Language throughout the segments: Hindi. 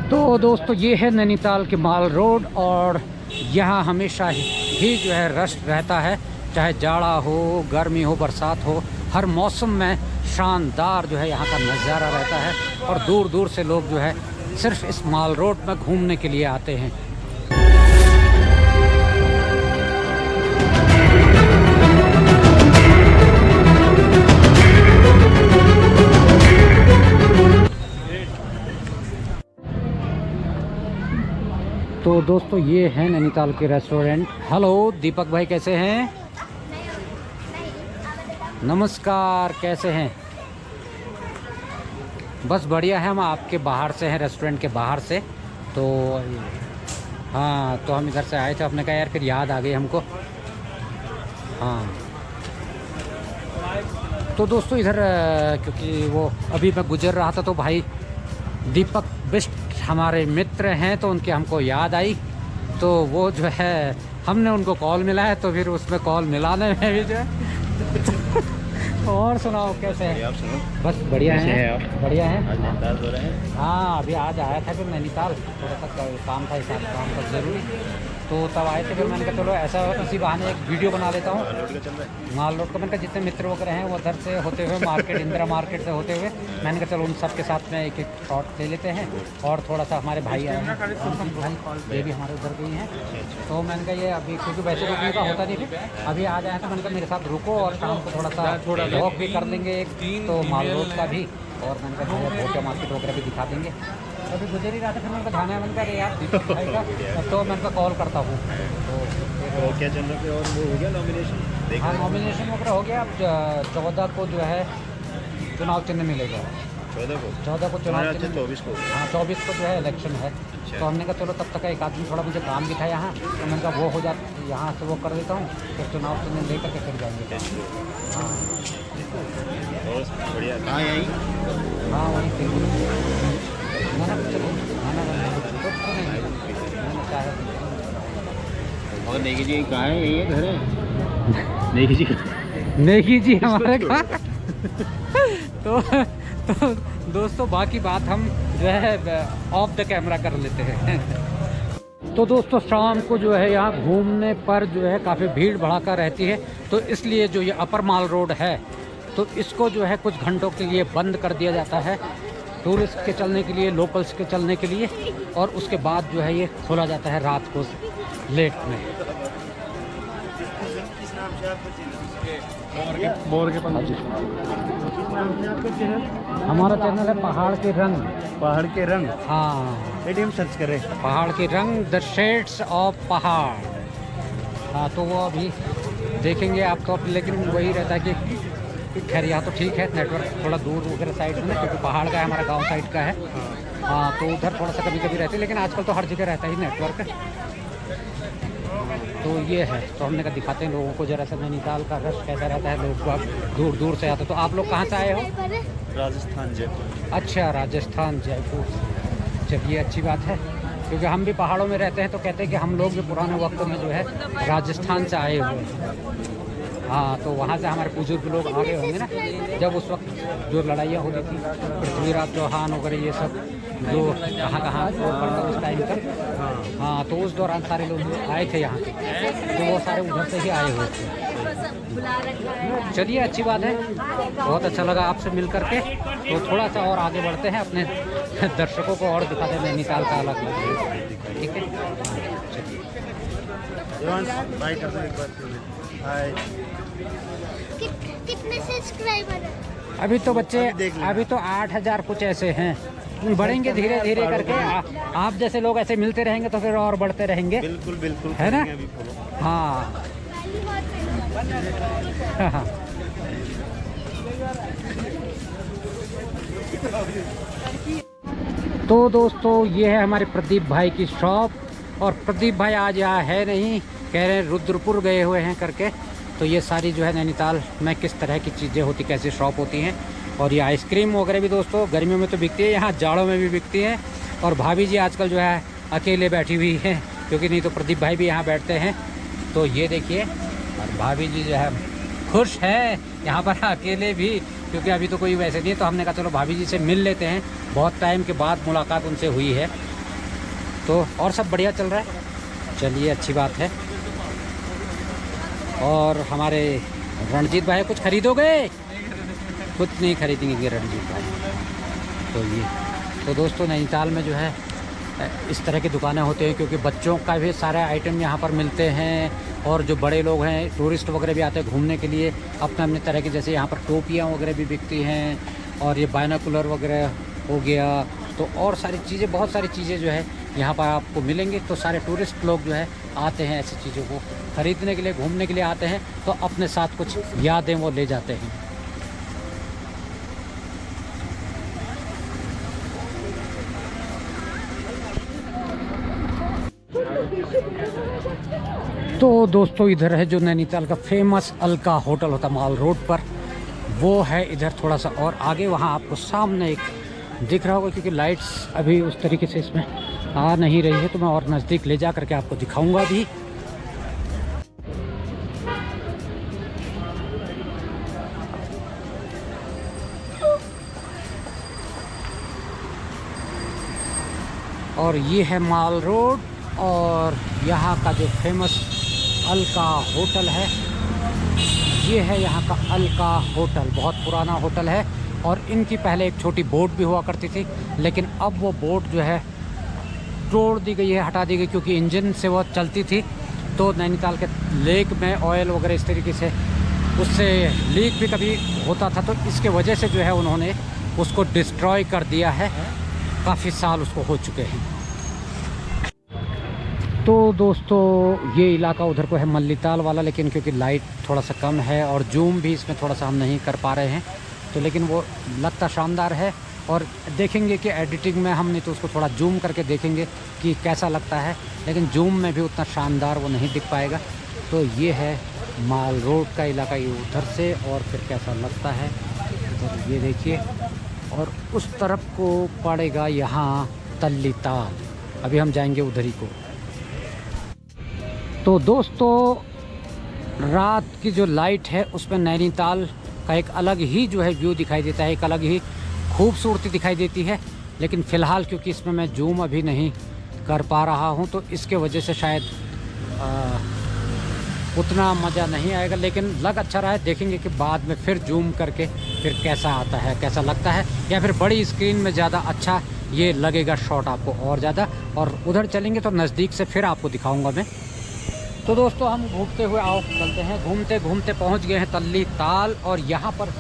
तो दोस्तों ये है नैनीताल के माल रोड और यहाँ हमेशा ही जो है रश रहता है, चाहे जाड़ा हो, गर्मी हो, बरसात हो, हर मौसम में शानदार जो है यहाँ का नज़ारा रहता है और दूर दूर से लोग जो है सिर्फ इस माल रोड में घूमने के लिए आते हैं। तो दोस्तों ये है नैनीताल के रेस्टोरेंट। हेलो दीपक भाई, कैसे हैं? नमस्कार, कैसे हैं? बस बढ़िया है। हम आपके बाहर से हैं, रेस्टोरेंट के बाहर से। तो हाँ, तो हम इधर से आए थे, अपने कहा यार फिर याद आ गई हमको। हाँ तो दोस्तों इधर क्योंकि वो अभी मैं गुजर रहा था तो भाई दीपक बिष्ट हमारे मित्र हैं, तो उनकी हमको याद आई, तो वो जो है हमने उनको कॉल मिलाया, तो फिर उसमें कॉल मिलाने में भी जो है और सुनाओ कैसे हैं? आप सुनो। बस बढ़िया है आप? बढ़िया है। आज नैनीताल हो रहे हैं? हाँ, अभी आज आया था फिर नैनीताल, थोड़ा सा काम था, हिसाब काम था ज़रूरी, तो तब आए थे। फिर मैंने कहा चलो ऐसा हो इसी बहाने एक वीडियो बना लेता हूँ। माल रोड का मैंने कहा जितने मित्र वगैरह हैं वो उधर से होते हुए मार्केट, इंदिरा मार्केट से होते हुए, मैंने कहा चलो उन सब के साथ में एक एक शॉट ले लेते हैं। और थोड़ा सा हमारे भाई आए हैं, भाई ये भी हमारे उधर गई हैं, तो मैंने कहा ये अभी क्योंकि वैसे रुकने का होता नहीं, फिर अभी आ जाए तो मैंने कहा मेरे साथ रुको और शाम को थोड़ा सा वॉक भी कर लेंगे एक, तो माल रोड का भी, और मैंने कहा भोटिया मार्केट वगैरह भी दिखा देंगे। अभी गुजर ही रहा था, फिर मैंने कहा खाना, मैंने कहा यार दीपक भाई का, तो मैंने कहा कॉल करता हूँ। तो क्या चल रहा है? और वो हो गया नॉमिनेशन? हाँ, नॉमिनेशन वगैरह हो गया। अब 14 को जो है चुनाव चिन्ह मिलेगा। 14 को चुनाव चिन्ह, 24 को। हाँ 24 को जो है इलेक्शन है। तो हमने कहा चलो तब तक एक आदमी, थोड़ा मुझे काम भी था यहाँ, तो मैंने कहा वो हो जाता, यहाँ से वो कर देता हूँ, फिर चुनाव चिन्ह लेकर के फिर जाएंगे। हाँ बढ़िया। कहाँ है यहीं? हाँ वहीं पे और नेगी जी कहाँ है? यही है, घर है? नेगी जी नेगी जी हमारे घर। तो दोस्तों बाकी बात हम जो है ऑफ द कैमरा कर लेते हैं। तो दोस्तों शाम को जो है यहाँ घूमने पर जो है काफ़ी भीड़ भड़ाका रहती है, तो इसलिए जो ये अपर माल रोड है तो इसको जो है कुछ घंटों के लिए बंद कर दिया जाता है, टूरिस्ट के चलने के लिए, लोकल्स के चलने के लिए, और उसके बाद जो है ये खोला जाता है रात को लेट में। बोर के हमारा चैनल है पहाड़ के रंग। पहाड़ के रंग? हाँ, एटीएम सर्च करें, पहाड़ के रंग, द शेड्स ऑफ पहाड़। हाँ, तो वो अभी देखेंगे आप तो, लेकिन वही रहता है कि खैर यहाँ तो ठीक है, नेटवर्क थोड़ा दूर वगैरह साइड में ना, क्योंकि पहाड़ का है, हमारा गांव साइड का है। हाँ, तो उधर थोड़ा सा कभी कभी रहते हैं, लेकिन आजकल तो हर जगह रहता ही नेटवर्क। तो ये है, तो हमने कहा दिखाते हैं लोगों को जरा सा नैनीताल का रश कैसा रहता है, लोग दूर दूर से आते। तो आप लोग कहाँ से आए हो? राजस्थान जयपुर। अच्छा, राजस्थान जयपुर, चलिए अच्छी बात है, क्योंकि हम भी पहाड़ों में रहते हैं, तो कहते हैं कि हम लोग भी पुराने वक्तों में जो है राजस्थान से आए हुए हैं। हाँ, तो वहाँ से हमारे बुजुर्ग लोग आ गए होंगे ना, जब उस वक्त जो लड़ाइयाँ होती थी, पृथ्वीराज चौहान वगैरह ये सब जो कहाँ उस टाइम तक। हाँ, तो उस दौरान सारे लोग आए थे यहाँ, तो वो सारे उधर से ही आए हुए थे। चलिए अच्छी बात है, बहुत अच्छा लगा आपसे मिल करके। तो थोड़ा सा और आगे बढ़ते हैं, अपने दर्शकों को और दिखाते हैं नैनीताल का अलग, ठीक है? कितने सब्सक्राइबर हैं? अभी तो बच्चे, अभी तो 8000 कुछ ऐसे हैं, बढ़ेंगे धीरे धीरे करके। आप जैसे लोग ऐसे मिलते रहेंगे तो फिर और बढ़ते रहेंगे। बिल्कुल बिल्कुल, है ना? हाँ। तो दोस्तों ये है हमारे प्रदीप भाई की शॉप, और प्रदीप भाई आज यहाँ है नहीं, कह रहे हैं रुद्रपुर गए हुए हैं करके। तो ये सारी जो है नैनीताल में किस तरह की चीज़ें होती, कैसी शॉप होती हैं, और ये आइसक्रीम वगैरह भी दोस्तों गर्मियों में तो बिकती है, यहाँ जाड़ों में भी बिकती है। और भाभी जी आजकल जो है अकेले बैठी हुई हैं, क्योंकि नहीं तो प्रदीप भाई भी यहाँ बैठते हैं। तो ये देखिए, और भाभी जी जो है खुश है यहाँ पर अकेले भी, क्योंकि अभी तो कोई वैसे नहीं है। तो हमने कहा चलो भाभी जी से मिल लेते हैं, बहुत टाइम के बाद मुलाकात उनसे हुई है। तो और सब बढ़िया चल रहा है, चलिए अच्छी बात है। और हमारे रणजीत भाई कुछ खरीदोगे? कुछ नहीं खरीदेंगे रणजीत भाई। तो दोस्तों नैनीताल में जो है इस तरह की दुकानें होती हैं, क्योंकि बच्चों का भी सारे आइटम यहाँ पर मिलते हैं, और जो बड़े लोग हैं टूरिस्ट वगैरह भी आते हैं घूमने के लिए अपने अपने तरह की, जैसे यहाँ पर टोपियाँ वगैरह भी बिकती हैं, और ये बाइनोकुलर वगैरह हो गया, तो और सारी चीज़ें, बहुत सारी चीज़ें जो है यहाँ पर आपको मिलेंगी। तो सारे टूरिस्ट लोग जो है आते हैं ऐसी चीज़ों को ख़रीदने के लिए, घूमने के लिए आते हैं, तो अपने साथ कुछ यादें वो ले जाते हैं। तो दोस्तों इधर है जो नैनीताल का फेमस अलका होटल होता माल रोड पर, वो है इधर थोड़ा सा और आगे। वहाँ आपको सामने एक दिख रहा होगा, क्योंकि लाइट्स अभी उस तरीके से इसमें आ नहीं रही है, तो मैं और नज़दीक ले जा करके आपको दिखाऊंगा भी। और ये है माल रोड, और यहाँ का जो फेमस अलका होटल है, ये है यहाँ का अलका होटल। बहुत पुराना होटल है, और इनकी पहले एक छोटी बोट भी हुआ करती थी, लेकिन अब वो बोट जो है तोड़ दी गई है, हटा दी गई, क्योंकि इंजन से वो चलती थी, तो नैनीताल के लेक में ऑयल वगैरह इस तरीके से उससे लीक भी कभी होता था, तो इसके वजह से जो है उन्होंने उसको डिस्ट्रॉय कर दिया है। काफ़ी साल उसको हो चुके हैं। तो दोस्तों ये इलाका उधर को है मल्लीताल वाला, लेकिन क्योंकि लाइट थोड़ा सा कम है और जूम भी इसमें थोड़ा सा हम नहीं कर पा रहे हैं, तो लेकिन वो लगता शानदार है। और देखेंगे कि एडिटिंग में हमने तो उसको थोड़ा जूम करके देखेंगे कि कैसा लगता है, लेकिन जूम में भी उतना शानदार वो नहीं दिख पाएगा। तो ये है माल रोड का इलाका, ये उधर से, और फिर कैसा लगता है उधर ये देखिए। और उस तरफ को पड़ेगा यहाँ तल्लीताल, अभी हम जाएंगे उधर ही को। तो दोस्तों रात की जो लाइट है उसमें नैनीताल का एक अलग ही जो है व्यू दिखाई देता है, एक अलग ही खूबसूरती दिखाई देती है। लेकिन फ़िलहाल क्योंकि इसमें मैं जूम अभी नहीं कर पा रहा हूं, तो इसके वजह से शायद उतना मज़ा नहीं आएगा, लेकिन लग अच्छा रहा है। देखेंगे कि बाद में फिर जूम करके फिर कैसा आता है, कैसा लगता है, या फिर बड़ी स्क्रीन में ज़्यादा अच्छा ये लगेगा शॉट आपको और ज़्यादा। और उधर चलेंगे तो नज़दीक से फिर आपको दिखाऊंगा मैं। तो दोस्तों हम घूमते हुए आओ चलते हैं, घूमते घूमते पहुंच गए हैं तल्लीताल। और यहाँ पर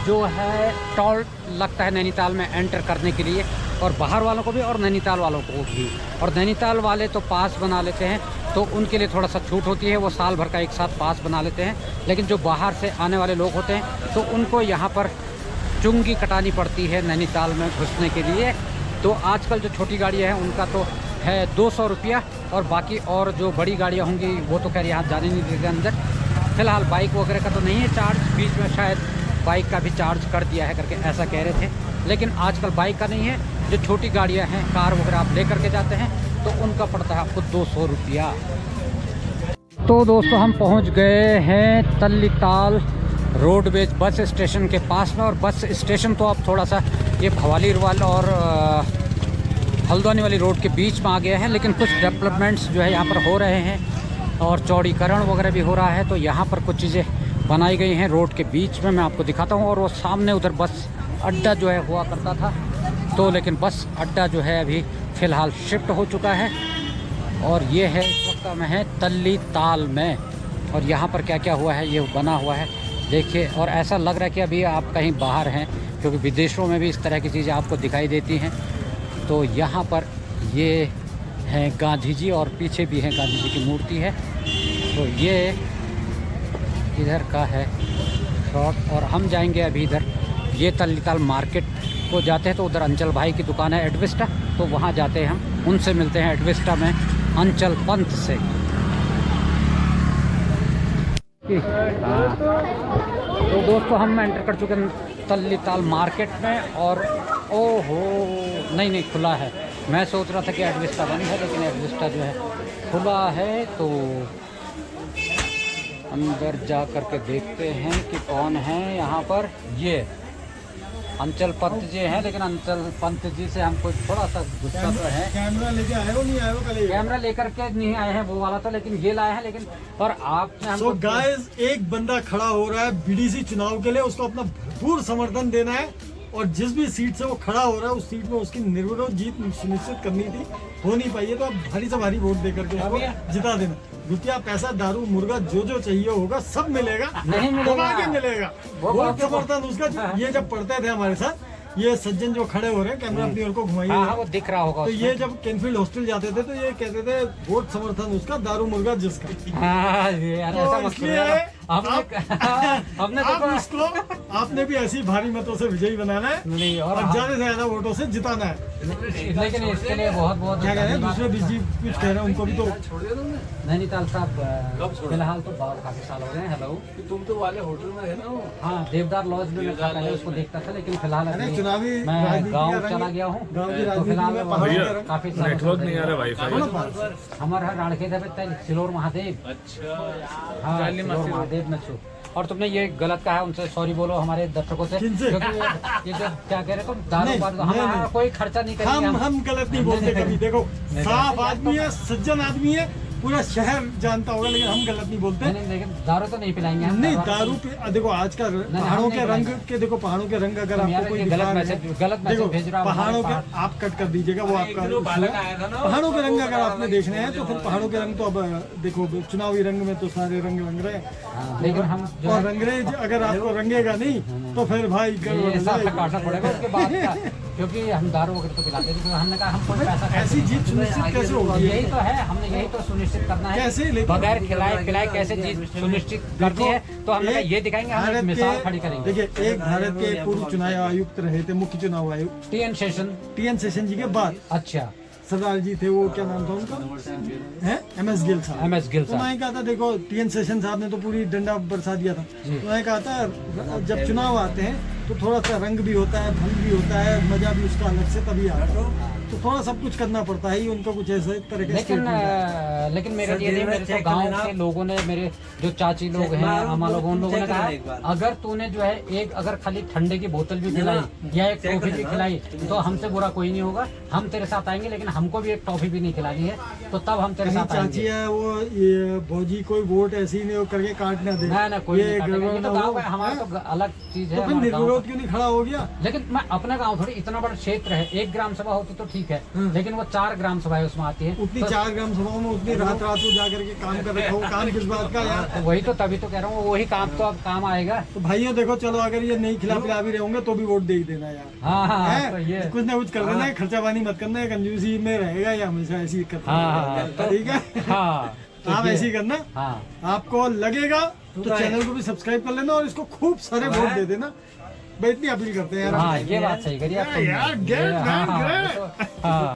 जो है टोल लगता है नैनीताल में एंटर करने के लिए, और बाहर वालों को भी और नैनीताल वालों को भी। और नैनीताल वाले तो पास बना लेते हैं, तो उनके लिए थोड़ा सा छूट होती है, वो साल भर का एक साथ पास बना लेते हैं। लेकिन जो बाहर से आने वाले लोग होते हैं तो उनको यहाँ पर चुंगी कटानी पड़ती है नैनीताल में घुसने के लिए। तो आजकल जो छोटी गाड़ियाँ हैं उनका तो है 200 रुपया, और बाकी और जो बड़ी गाड़ियाँ होंगी वो तो खैर यहाँ जाने नहीं देते अंदर। फ़िलहाल बाइक वगैरह का तो नहीं है चार्ज, बीच में शायद बाइक का भी चार्ज कर दिया है करके ऐसा कह रहे थे, लेकिन आजकल बाइक का नहीं है। जो छोटी गाड़ियाँ हैं, कार वगैरह आप ले करके जाते हैं, तो उनका पड़ता है आपको 200 रुपया। तो दोस्तों हम पहुँच गए हैं तल्लीताल रोडवेज बस स्टेशन के पास में। और बस स्टेशन तो अब थोड़ा सा ये भवालीवाल और हल्द्वानी वाली रोड के बीच में आ गया है, लेकिन कुछ डेवलपमेंट्स जो है यहाँ पर हो रहे हैं और चौड़ीकरण वगैरह भी हो रहा है। तो यहाँ पर कुछ चीज़ें बनाई गई हैं रोड के बीच में, मैं आपको दिखाता हूँ। और वो सामने उधर बस अड्डा जो है हुआ करता था, तो लेकिन बस अड्डा जो है अभी फ़िलहाल शिफ्ट हो चुका है। और ये है इस वक्त में है तल्लीताल में, और यहाँ पर क्या क्या हुआ है ये बना हुआ है देखिए। और ऐसा लग रहा है कि अभी आप कहीं बाहर हैं, क्योंकि विदेशों में भी इस तरह की चीज़ें आपको दिखाई देती हैं। तो यहाँ पर ये हैं गांधी जी, और पीछे भी हैं गांधी जी की मूर्ति है। तो ये इधर का है शॉट। और हम जाएंगे अभी इधर, ये तल्लीताल मार्केट को जाते हैं, तो उधर अंचल भाई की दुकान है एडविस्टा, तो वहाँ जाते हैं हम, उनसे मिलते हैं एडविस्टा में अंचल पंत से। तो दोस्तों हम एंटर कर चुके हैं तल्लीताल मार्केट में। और ओहो नहीं खुला है, मैं सोच रहा था कि एडविस्टा बंद है, लेकिन एडविस्टा जो है खुला है। तो अंदर जा कर के देखते हैं कि कौन है यहाँ पर। ये अंचल पंत जी हैं, लेकिन अंचल पंत जी से हमको थोड़ा सा गुस्सा तो है। कैमरा लेके आए हो नहीं आए हो कल? कैमरा लेकर के नहीं आए हैं वो वाला तो, लेकिन ये लाए हैं। लेकिन और आपने सो हमको गाइस, एक बंदा खड़ा हो रहा है बीडीसी चुनाव के लिए, उसको अपना भरपूर समर्थन देना है और जिस भी सीट से वो खड़ा हो रहा है उस सीट में उसकी निर्विरोध जीत सुनिश्चित करनी थी, हो नहीं पाई है, तो आप भारी से भारी वोट देकर के उसको जिता देना। रुपया, पैसा, दारू, मुर्गा जो जो चाहिए होगा सब मिलेगा, नहीं मिलेगा। दबा के मिलेगा। वोट समर्थन उसका। ये जब पढ़ते थे हमारे साथ, ये सज्जन जो खड़े हो रहे हैं, कैमरा अपनी ओर को घुमाइए। हाँ, वो दिख रहा होगा तो उसमें। ये जब कैनफील्ड हॉस्टल जाते थे तो ये कहते थे वोट समर्थन उसका, दारू मुर्गा जिसका। हाँ, ये यार ऐसा मत करो यार। आपने आप देखो इसको आपने भी ऐसी भारी मतों से विजयी बनाना है नहीं, और और ज्यादा से ज्यादा वोटों से जिताना है। लेकिन इसके लिए बहुत बहुत क्या कह रहे हैं दूसरे बीजी कुछ कह रहे हैं, उनको भी तो नैनीताल साहब फिलहाल तो बहुत काफी साल हो गए हैं। हेलो, तुम तो वाले होटल में है ना वो? हाँ, देवदार लॉज में मैं पहले उसको देखता था, लेकिन फिलहाल अरे अभी चुनावी मैं राजनीति गांव का रंग- चला गया हूँ। गांव की तो राजनीति फिलहाल में मैं पहाड़ों वहाँ का रंग- काफी साल नेटवर्क नहीं आ रहा वाईफाई। हमारा राड़के दबे सिलोर महादेव। अच्छा, हाँ, सिलोर महादेव में छू। और तुमने ये गलत कहा है, उनसे सॉरी बोलो हमारे दर्शकों से। किनसे? क्योंकि ये जो क्या कह रहे हो तुम, दारू नहीं, वारू नहीं, हमारा नहीं। कोई खर्चा नहीं करेंगे हम गलत नहीं बोलते कभी। देखो, साफ आदमी है, सज्जन आदमी है, पूरा शहर जानता होगा, लेकिन हम गलत नहीं बोलते। नहीं, लेकिन दारू तो नहीं पिलाएंगे हम। नहीं, दारू पे देखो आज का पहाड़ों हम के नहीं रंग बनाएंगे। के, देखो पहाड़ों के रंग अगर तुम यार आपको कोई ये दिखा गलत रहा मैसेज है, मैसेज भेज रहा हूँ पहाड़ों के हमारे आप कट कर दीजिएगा, वो आपका issue है। पहाड़ों के रंग अगर आपने देखने हैं तो फिर पहाड़ों के रंग तो अब देखो चुनावी रंग में तो सारे रंग रंग रहे हैं। हाँ, लेकिन हम जो और अंग्रेज अगर आपको रंगेगा नहीं तो फिर भाई गड़बड़ हो हिसाब से जाएगी। काटना पड़ेगा उसके बाद का, क्योंकि हम दारू वगैरह तो पिलाते थे, तो हमने कहा हम कोई पैसा ऐसी जीत सुनिश्चित कैसे होगी? यही तो है, हमने यही तो सुनिश्चित करना है। कैसे? लेकिन- बगैर खिलाए पिलाए कैसे जीत सुनिश्चित करनी है, तो हमने कहा ये दिखाएंगे, हम एक भारत मिसाल के- खड़ी करेंगे। देखिए, एक भारत के पूर्व चुनाव आयुक्त रहे थे, मुख्य चुनाव आयुक्त टीएन सेशन। टीएन सेशन जी के बाद अच्छा, सरदार जी थे, वो क्या नाम था उनका, है एमएस गिल साहब। एमएस गिल तो साहब। मैं कहा था, देखो टीएन सेशन साहब ने तो पूरी डंडा बरसा दिया था। जी। तो मैं कहा था जब चुनाव आते हैं तो थोड़ा सा रंग भी होता है, फल भी होता है, मजा भी उसका अलग से तभी आता है। तो थोड़ा सब कुछ करना पड़ता है, उनका कुछ ऐसे तरह के लेकिन मेरे लिए नहीं, मेरे तो गांव के लोगों ने, मेरे जो चाची लोग हैं, अम्मा लोगों, उन लोगों ने कहा अगर तूने जो है एक अगर खाली ठंडे की बोतल भी पिलाई या एक टॉफी भी खिलाई तो हमसे बुरा कोई नहीं होगा, हम तेरे साथ आएंगे, लेकिन हमको भी एक टॉफी भी नहीं खिलानी है, तो तब हम तेरे साथ चाची आएंगे। है वो, ये भौजी कोई वोट ऐसी नहीं करके काट ना दे। ना कोई नहीं ये काटेगा, ये गड़बड़ तो ना गाँव हो। है हमारा, तो अलग चीज है तो फिर हमारा गाँव। निर्विरोध क्यों नहीं खड़ा हो गया? लेकिन मैं अपना गांव थोड़ी, इतना बड़ा क्षेत्र है, एक ग्राम सभा होती तो ठीक है, लेकिन वो 4 ग्राम सभाएं उसमें आती है। उतनी तो 4 ग्राम सभाओं में उतनी रात रात को जाकर के काम कर रखा हो, काम किस बात का यार? वही तो, तभी तो कह रहा हूँ, वही काम तो अब काम आएगा। तो भाइयों देखो, चलो अगर ये नहीं खिला पिला भी रहे होंगे तो भी वोट दे ही देना यार। हाँ हाँ, हैं? तो ये कुछ ना कुछ कर देना है, खर्चा पानी मत करना है, कंजूसी में रहेगा या हमेशा ऐसी करता हाँ, रहेगा। ठीक है, हाँ, तो आप ये- ऐसे ही करना। हाँ, आपको लगेगा तो चैनल को भी सब्सक्राइब कर लेना और इसको खूब सारे वोट दे देना। भाई इतनी अपील करते हैं यार। हाँ, ये बात सही करी आप। यार, हाँ।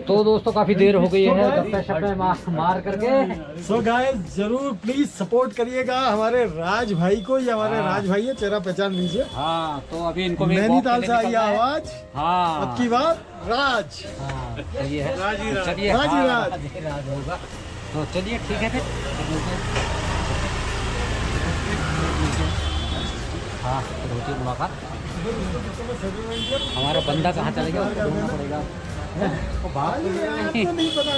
तो दोस्तों काफी देर हो गई है गप्पे शप्पे मार करके। सो गाइस, जरूर प्लीज सपोर्ट करिएगा हमारे राज भाई को। ये हमारे राज भाई है, चेहरा पहचान लीजिए। हाँ, तो अभी इनको भी नैनीताल से आई निकलना है। आवाज, हाँ, अब की बार राज। हाँ, सही है। चलिए, राज ही हाँ, राज। राज ही राज होगा। तो चलिए ठीक है फिर। हाँ, फिर होती है मुलाकात। हमारा बंदा कहाँ चला गया, उसको ढूंढना पड़ेगा। वो बात तो आपको नहीं पता।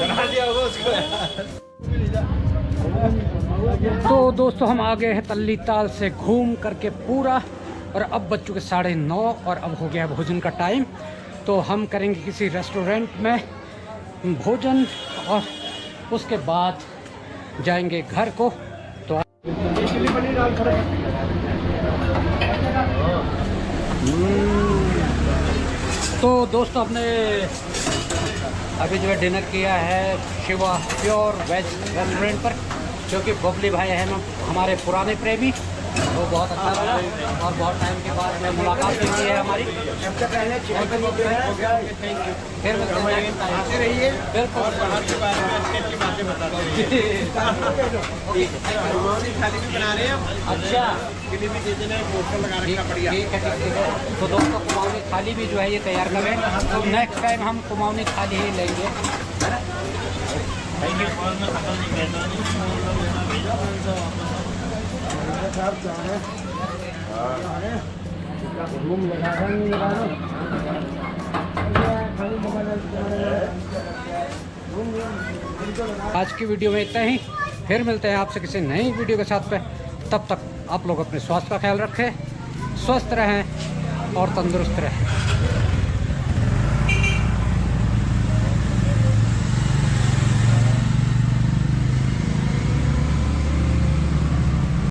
तो दोस्तों हम आ गए हैं तल्ली ताल से घूम करके पूरा, और अब बज चुके 9:30 और अब हो गया भोजन का टाइम। तो हम करेंगे किसी रेस्टोरेंट में भोजन और उसके बाद जाएंगे घर को। तो तो दोस्तों हमने अभी जो है डिनर किया है शिवा प्योर वेज रेस्टोरेंट पर, क्योंकि बबली भाई हैं हमारे पुराने प्रेमी, वो बहुत अच्छा लगा और बहुत टाइम के बाद में मुलाकात भी हुई है हमारी। फिर आते रहिए, बिल्कुल। अच्छा, ठीक है। तो दोस्तों कुमाऊनी थाली भी जो है ये तैयार करें, तो नेक्स्ट टाइम हम कुमाऊनी थाली ही लेंगे, है ना। रूम लगा रहा नहीं लगा रहा आज की वीडियो में इतना ही। फिर मिलते हैं आपसे किसी नई वीडियो के साथ पे। तब तक आप लोग अपने स्वास्थ्य का ख्याल रखें, स्वस्थ रहें और तंदुरुस्त रहें।